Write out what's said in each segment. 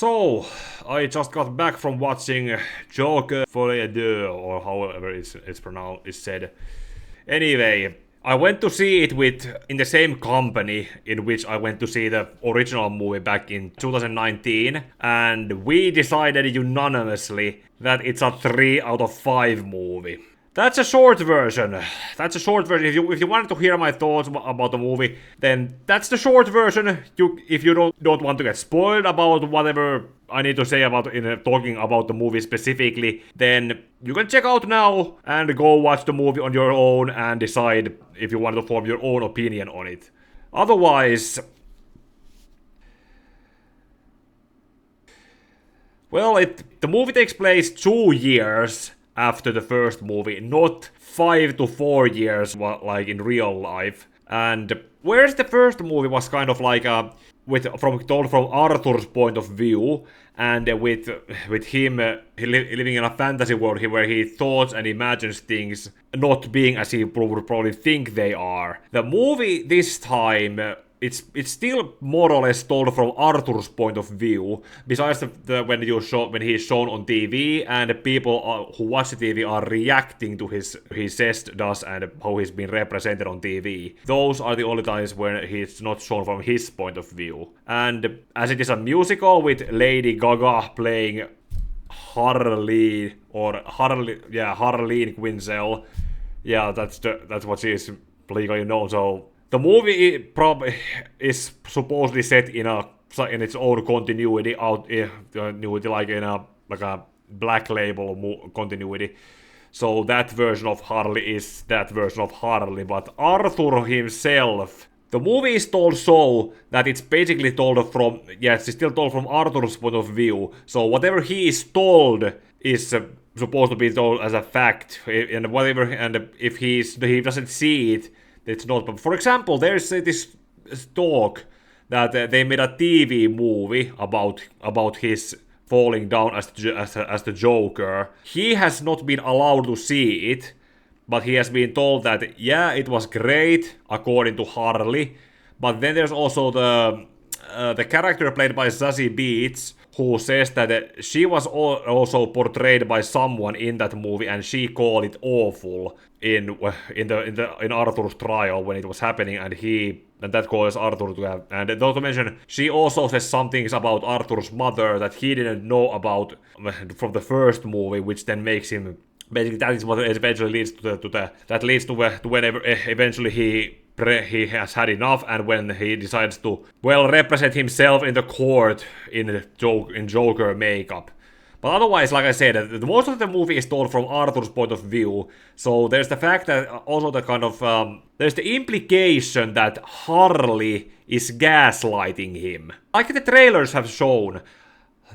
So, I just got back from watching Joker, Folie, Deux, or however it's pronounced, is said. Anyway, I went to see it in the same company in which I went to see the original movie back in 2019, and we decided unanimously that it's a 3 out of 5 movie. That's a short version. That's a short version. If you wanted to hear my thoughts about the movie, then that's the short version. If you don't want to get spoiled about whatever I need to say about talking about the movie specifically, then you can check out now and go watch the movie on your own and decide if you want to form your own opinion on it. Otherwise, well, the movie takes place 2 years after the first movie, not 5 to 4 years like in real life. And whereas the first movie was kind of like told from Arthur's point of view, and with him living in a fantasy world where he thoughts and imagines things not being as he would probably think they are. The movie this time, it's still more or less told from Arthur's point of view, besides when he's shown on TV and the people who watch the TV are reacting to he does and how he's been represented on TV. Those are the only times when he's not shown from his point of view. And as it is a musical with Lady Gaga playing Harleen Quinzel, yeah, that's what she is legally known. So the movie is supposedly set in its own continuity, like a Black Label continuity. So that version of Harley is that version of Harley, but Arthur himself, the movie is told so that it's basically told from, it's still told from Arthur's point of view. So whatever he is told is supposed to be told as a fact, and if he doesn't see it, it's not. But for example, there's this talk that they made a TV movie about his falling down as the Joker. He has not been allowed to see it, but he has been told that it was great according to Harley. But then there's also the character played by Zazie Beetz, who says that she was also portrayed by someone in that movie, and she called it awful in Arthur's trial when it was happening, and that caused Arthur to have. And not to mention, she also says some things about Arthur's mother that he didn't know about from the first movie, which then makes him. Basically, that is what eventually leads to whenever eventually he has had enough, and when he decides to represent himself in the court in Joker makeup. But otherwise, like I said, most of the movie is told from Arthur's point of view. So there's the fact that also the kind of there's the implication that Harley is gaslighting him, like the trailers have shown.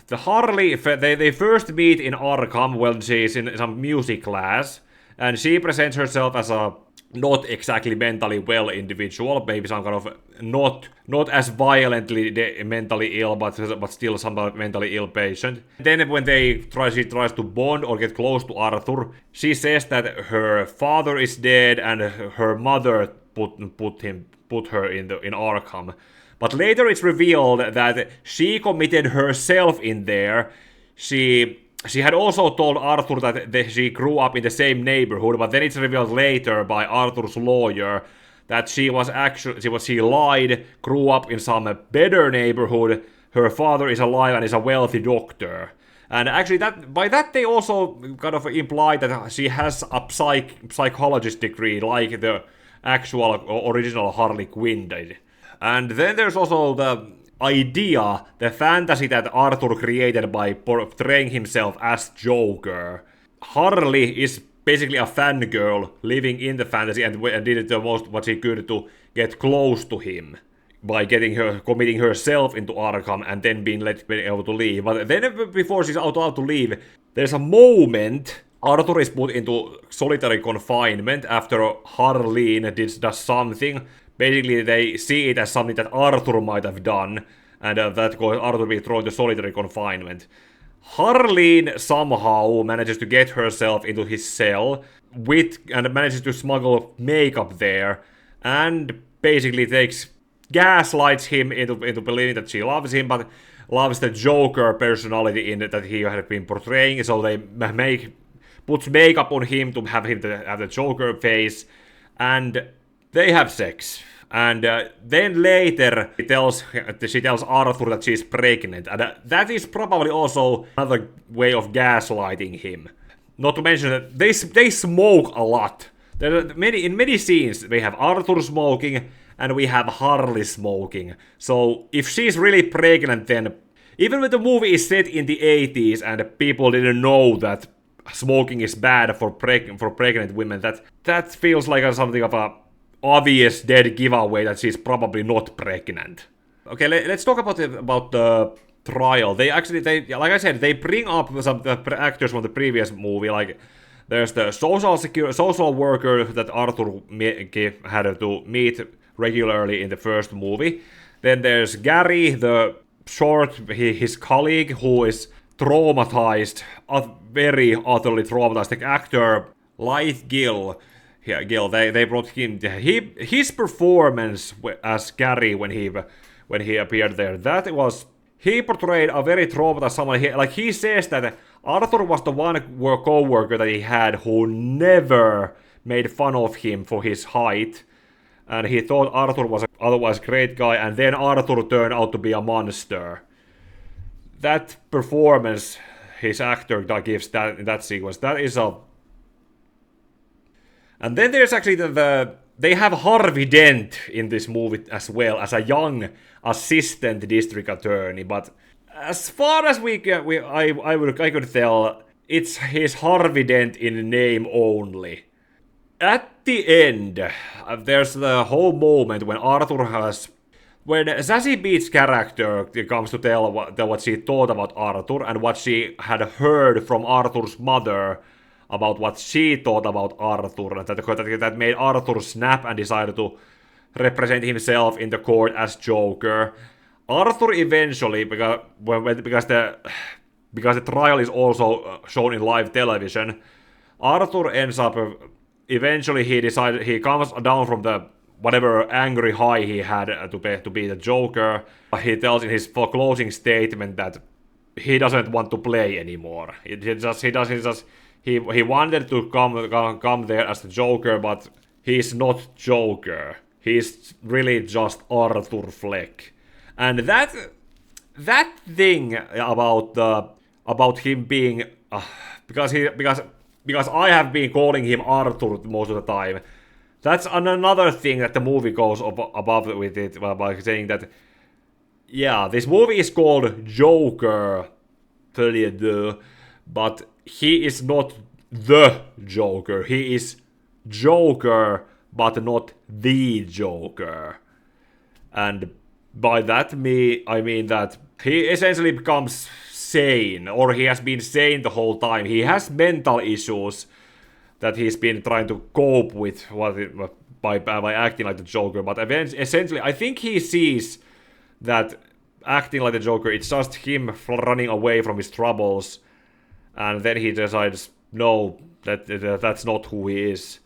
The Harley, they first meet in Arkham when she's in some music class, and she presents herself as a not exactly mentally well individual, maybe some kind of not as violently mentally ill, but still some mentally ill patient. Then when she tries to bond or get close to Arthur, she says that her father is dead and her mother put her in Arkham. But later it's revealed that she committed herself in there. She had also told Arthur that she grew up in the same neighborhood, but then it's revealed later by Arthur's lawyer that she lied, grew up in some better neighborhood, her father is alive and is a wealthy doctor. And actually by that they also kind of imply that she has a psychologist degree, like the actual original Harley Quinn did. And then there's also the fantasy that Arthur created by portraying himself as Joker. Harley is basically a fangirl living in the fantasy and did the most what she could to get close to him by committing herself into Arkham and then being able to leave. But then before she's allowed to leave, there's a moment Arthur is put into solitary confinement after Harleen does something. Basically, they see it as something that Arthur might have done, and that causes Arthur to be thrown into solitary confinement. Harleen somehow manages to get herself into his cell and manages to smuggle makeup there, and basically gaslights him into believing that she loves him, but loves the Joker personality in that he had been portraying, so they puts makeup on him to have the Joker face, and they have sex. And then later she tells Arthur that she's pregnant, and that is probably also another way of gaslighting him. Not to mention that they smoke a lot. In many scenes we have Arthur smoking and we have Harley smoking. So if she's really pregnant, then even when the movie is set in the 80s and people didn't know that smoking is bad for pregnant women, that feels like something of a obvious dead giveaway that she's probably not pregnant. Okay, let's talk about the trial. They like I said, they bring up some the actors from the previous movie. Like there's the social worker that Arthur had to meet regularly in the first movie. Then there's Gary, his colleague, who is traumatized, very utterly traumatized. The actor Lyth Gill. Yeah, Gil. They brought him. His performance as Gary when he appeared there. He portrayed a very traumatized someone. He says that Arthur was the one co-worker that he had who never made fun of him for his height, and he thought Arthur was an otherwise great guy, and then Arthur turned out to be a monster. That performance his actor gives in that sequence, that is a. And then there's actually they have Harvey Dent in this movie as well as a young assistant district attorney. But as far as I could tell, it's his Harvey Dent in name only. At the end, there's the whole moment when when Zazie Beetz' character comes to tell what she thought about Arthur and what she had heard from Arthur's mother about what she thought about Arthur, that made Arthur snap and decided to represent himself in the court as Joker. Arthur eventually, because the trial is also shown in live television, Arthur ends up, eventually he comes down from the whatever angry high he had to be the Joker. He tells in his closing statement that he doesn't want to play anymore. He wanted to come there as the Joker, but he's not Joker. He's really just Arthur Fleck. And that thing about him being because I have been calling him Arthur most of the time. That's another thing that the movie goes above with it by saying that, yeah, this movie is called Joker, Folie, Deux, but he is not the Joker. He is Joker, but not the Joker. And by that I mean that he essentially becomes sane, or he has been sane the whole time. He has mental issues that he's been trying to cope with by acting like the Joker, but essentially I think he sees that acting like the Joker, it's just him running away from his troubles, and then he decides, no, that's not who he is.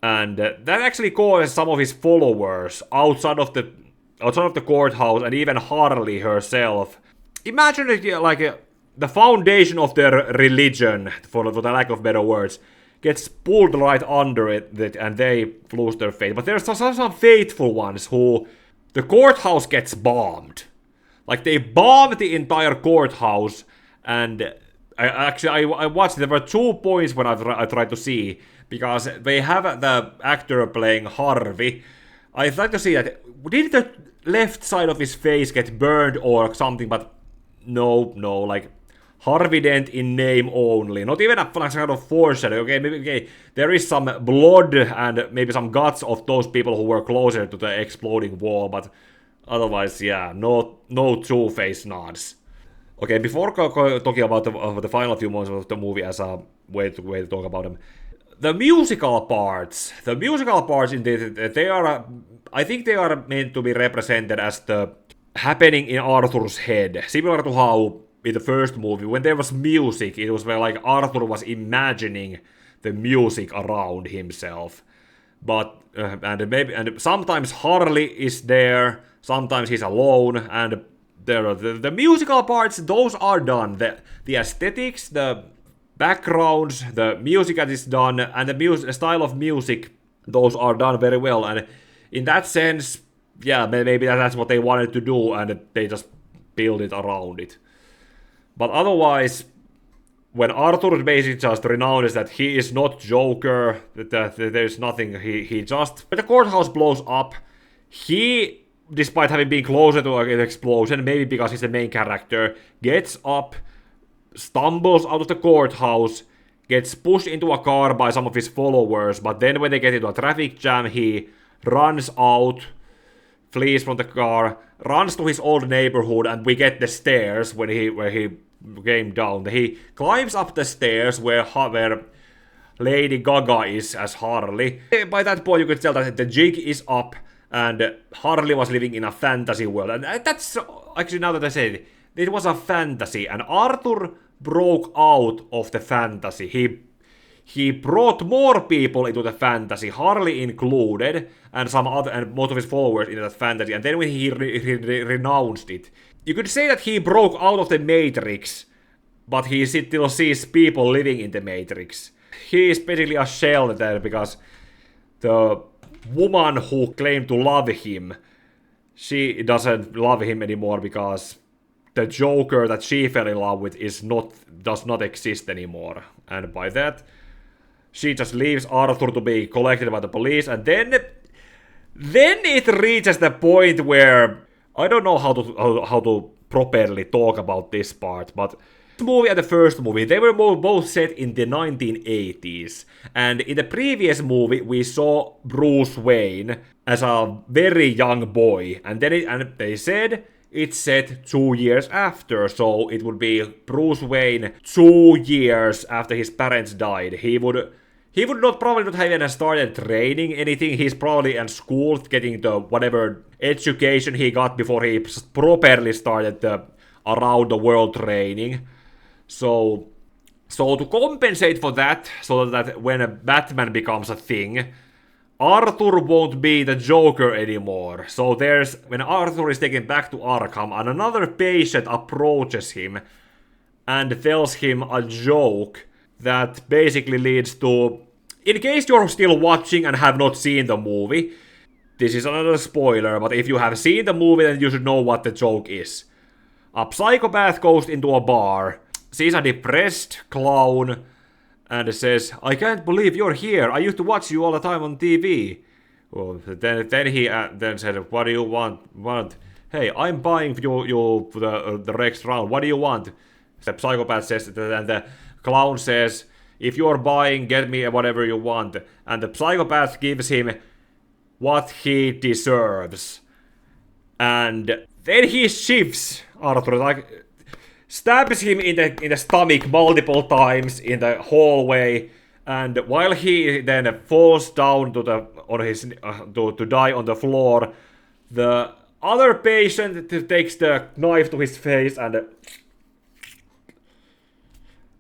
And that actually causes some of his followers outside of the courthouse, and even Harley herself. Imagine the foundation of their religion, for the lack of better words, gets pulled right under it, and they lose their faith. But there's some faithful ones who the courthouse gets bombed. Like, they bombed the entire courthouse, and I watched. There were 2 points when I tried to see, because they have the actor playing Harvey. I tried to see that, did the left side of his face get burned or something, but no, like Harvey Dent in name only. Not even a kind of foreshadow. Okay, there is some blood and maybe some guts of those people who were closer to the exploding wall, but otherwise, yeah, no Two-Face nods. Okay, before talking about the final few moments of the movie as a way to talk about them, the musical parts in I think they are meant to be represented as the happening in Arthur's head, similar to how in the first movie, when there was music, it was like Arthur was imagining the music around himself. But and sometimes Harley is there, sometimes he's alone, and the musical parts, those are done. The aesthetics, the backgrounds, the music that is done, and the style of music, those are done very well. And in that sense, yeah, maybe that's what they wanted to do, and they just build it around it. But otherwise, when Arthur basically just renounces that he is not Joker, that there's nothing, he just... When the courthouse blows up, he, despite having been closer to an explosion, maybe because he's the main character, gets up, stumbles out of the courthouse, gets pushed into a car by some of his followers, but then when they get into a traffic jam, he runs out, flees from the car, runs to his old neighborhood, and we get the stairs where he came down. He climbs up the stairs where Lady Gaga is as Harley. By that point, you could tell that the jig is up, and Harley was living in a fantasy world. And that's, actually, now that I say it, it was a fantasy, and Arthur broke out of the fantasy. He brought more people into the fantasy, Harley included, and some other, and most of his followers into that fantasy. And then when he renounced it, you could say that he broke out of the Matrix, but he still sees people living in the Matrix. He is basically a shell there because the woman who claimed to love him, she doesn't love him anymore because the Joker that she fell in love with does not exist anymore. And by that, she just leaves Arthur to be collected by the police, and then it reaches the point where I don't know how to properly talk about this part, but this movie and the first movie, they were both set in the 1980s, and in the previous movie we saw Bruce Wayne as a very young boy, and they said it's set 2 years after, so it would be Bruce Wayne 2 years after his parents died. He would probably not have even started training anything. He's probably in school getting the whatever education he got before he properly started the around the world training. So to compensate for that, so that when Batman becomes a thing, Arthur won't be the Joker anymore. So when Arthur is taken back to Arkham, and another patient approaches him and tells him a joke that basically leads to, in case you're still watching and have not seen the movie, this is another spoiler, but if you have seen the movie, then you should know what the joke is. A psychopath goes into a bar, sees a depressed clown, and says, "I can't believe you're here. I used to watch you all the time on TV." Well, then he then said, "What do you want? Hey, I'm buying you the next round. What do you want?" The psychopath says, and the clown says, "If you're buying, get me whatever you want." And the psychopath gives him what he deserves. And then he shifts Arthur, like stabs him in the stomach multiple times in the hallway, and while he then falls down to die on the floor, the other patient takes the knife to his face, and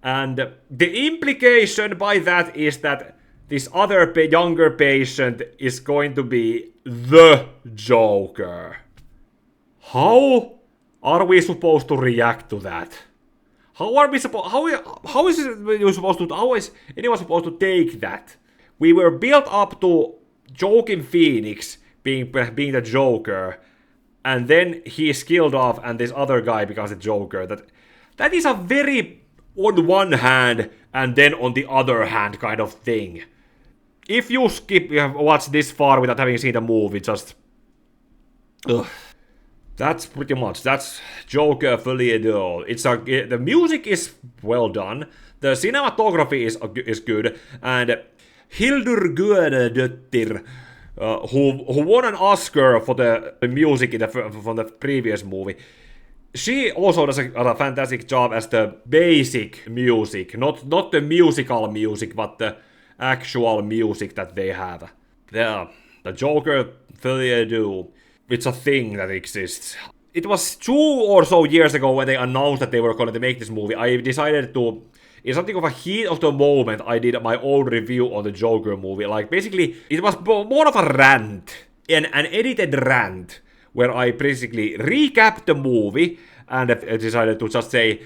the implication by that is that this other younger patient is going to be the Joker. How are we supposed to react to that? How is anyone supposed to take that? We were built up to Joaquin Phoenix being the Joker, and then he's killed off, and this other guy becomes the Joker. That is a very on one hand and then on the other hand kind of thing. If you have watched this far without having seen the movie, just ugh. That's pretty much. That's Joker Folie. The music is well done. The cinematography is good, and Hildur Guðnadóttir, who won an Oscar for the music from the previous movie, she also does a fantastic job as the basic music, not the musical music, but the actual music that they have. The Joker Folie. It's a thing that exists. It was 2 or so years ago when they announced that they were going to make this movie. I decided to, in something of a heat of the moment, I did my own review on the Joker movie. Like, basically, it was more of a rant, an edited rant, where I basically recapped the movie and decided to just say,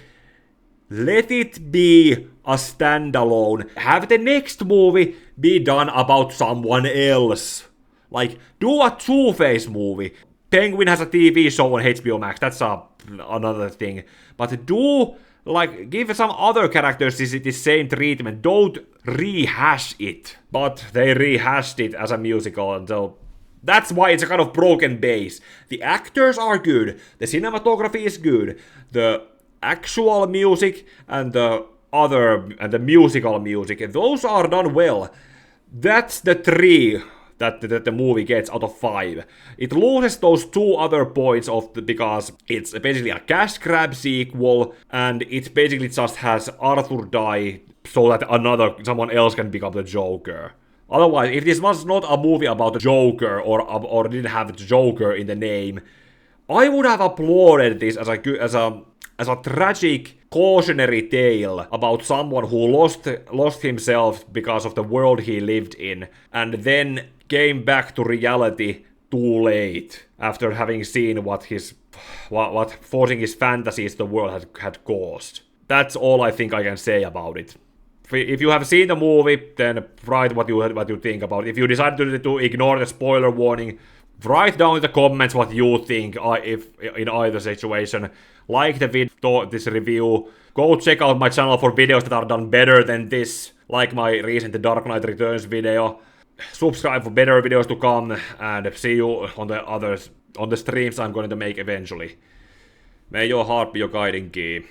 let it be a standalone. Have the next movie be done about someone else. Like, do a Two-Face movie. Penguin has a TV show on HBO Max, that's another thing. But do, like, give some other characters the same treatment. Don't rehash it. But they rehashed it as a musical, and so that's why it's a kind of broken base. The actors are good, the cinematography is good, the actual music and the musical music, those are done well. That's the 3 that the movie gets out of 5. It loses those 2 other points because it's basically a cash grab sequel, and it basically just has Arthur die so that someone else can become the Joker. Otherwise, if this was not a movie about the Joker or didn't have the Joker in the name, I would have applauded this as a tragic cautionary tale about someone who lost himself because of the world he lived in, and then came back to reality too late after having seen what forcing his fantasies to the world had caused. That's all I think I can say about it. If you have seen the movie, then write what you think about it. If you decide to ignore the spoiler warning, write down in the comments what you think if in either situation. Like the video, this review. Go check out my channel for videos that are done better than this, like my recent Dark Knight Returns video. Subscribe for better videos to come, and see you on the streams I'm going to make eventually. May your heart be your guiding key.